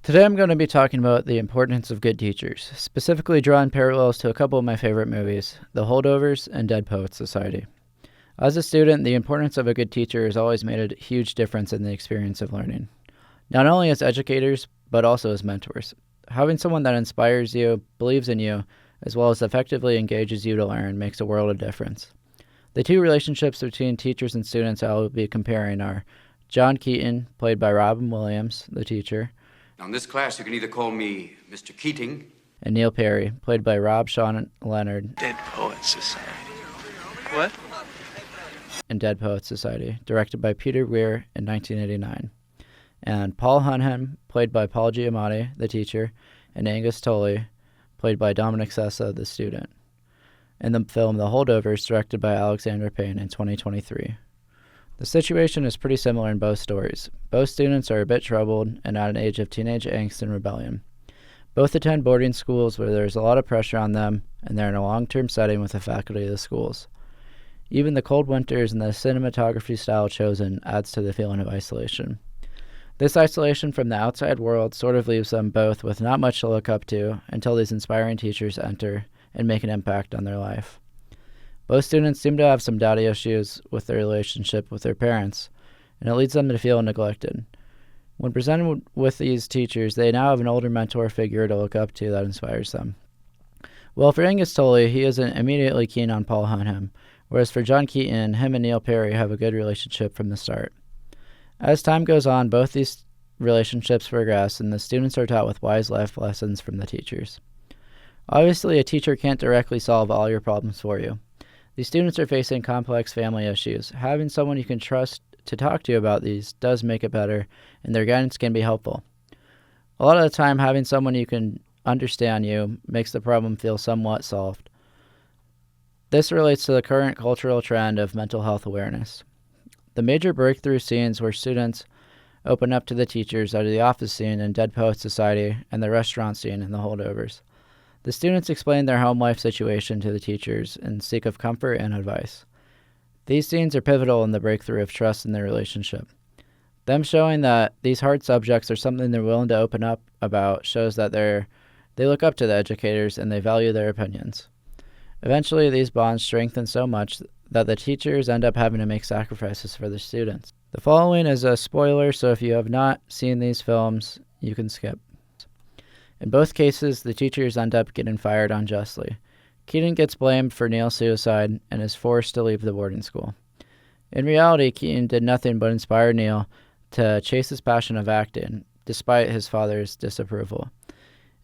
Today I'm going to be talking about the importance of good teachers, specifically drawing parallels to a couple of my favorite movies, The Holdovers and Dead Poets Society. As a student, the importance of a good teacher has always made a huge difference in the experience of learning, not only as educators, but also as mentors. Having someone that inspires you, believes in you, as well as effectively engages you to learn makes a world of difference. The two relationships between teachers and students I will be comparing are John Keaton, played by Robin Williams, the teacher, Now, in this class, you can either call me Mr. Keating. and Neil Perry, played by Rob Sean Leonard, Dead Poets Society. What? in Dead Poets Society, directed by Peter Weir in 1989. And Paul Hunham, played by Paul Giamatti, the teacher, and Angus Tully, played by Dominic Sessa, the student, in the film The Holdovers, directed by Alexander Payne in 2023. The situation is pretty similar in both stories. Both students are a bit troubled and at an age of teenage angst and rebellion. Both attend boarding schools where there's a lot of pressure on them, and they're in a long-term setting with the faculty of the schools. Even the cold winters and the cinematography style chosen adds to the feeling of isolation. This isolation from the outside world sort of leaves them both with not much to look up to until these inspiring teachers enter and make an impact on their life. Both students seem to have some daddy issues with their relationship with their parents, and it leads them to feel neglected. When presented with these teachers, they now have an older mentor figure to look up to that inspires them. Well, for Angus Tully, he isn't immediately keen on Paul Hunham, whereas for John Keaton, him and Neil Perry have a good relationship from the start. As time goes on, both these relationships progress, and the students are taught with wise life lessons from the teachers. Obviously, a teacher can't directly solve all your problems for you. These students are facing complex family issues. Having someone you can trust to talk to about these does make it better, and their guidance can be helpful. A lot of the time, having someone who can understand you makes the problem feel somewhat solved. This relates to the current cultural trend of mental health awareness. The major breakthrough scenes where students open up to the teachers are the office scene in Dead Poets Society and the restaurant scene in The Holdovers. The students explain their home life situation to the teachers and seek of comfort and advice. These scenes are pivotal in the breakthrough of trust in their relationship. Them showing that these hard subjects are something they're willing to open up about shows that they look up to the educators and they value their opinions. Eventually, these bonds strengthen so much that the teachers end up having to make sacrifices for the students. The following is a spoiler, so if you have not seen these films, you can skip. In both cases, the teachers end up getting fired unjustly. Keaton gets blamed for Neil's suicide and is forced to leave the boarding school. In reality, Keaton did nothing but inspire Neil to chase his passion of acting, despite his father's disapproval.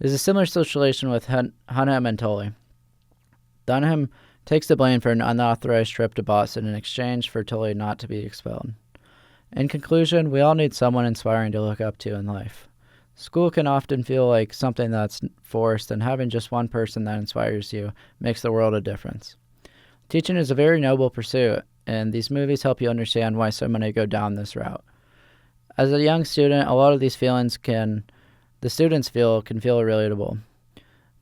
It is a similar situation with Hunham and Tully. Dunham takes the blame for an unauthorized trip to Boston in exchange for Tully not to be expelled. In conclusion, we all need someone inspiring to look up to in life. School can often feel like something that's forced, and having just one person that inspires you makes the world a difference. Teaching is a very noble pursuit, and these movies help you understand why so many go down this route. As a young student, a lot of these feelings can feel relatable.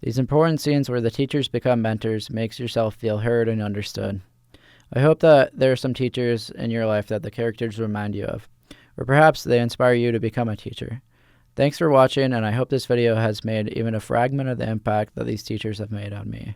These important scenes where the teachers become mentors makes yourself feel heard and understood. I hope that there are some teachers in your life that the characters remind you of, or perhaps they inspire you to become a teacher. Thanks for watching, and I hope this video has made even a fragment of the impact that these teachers have made on me.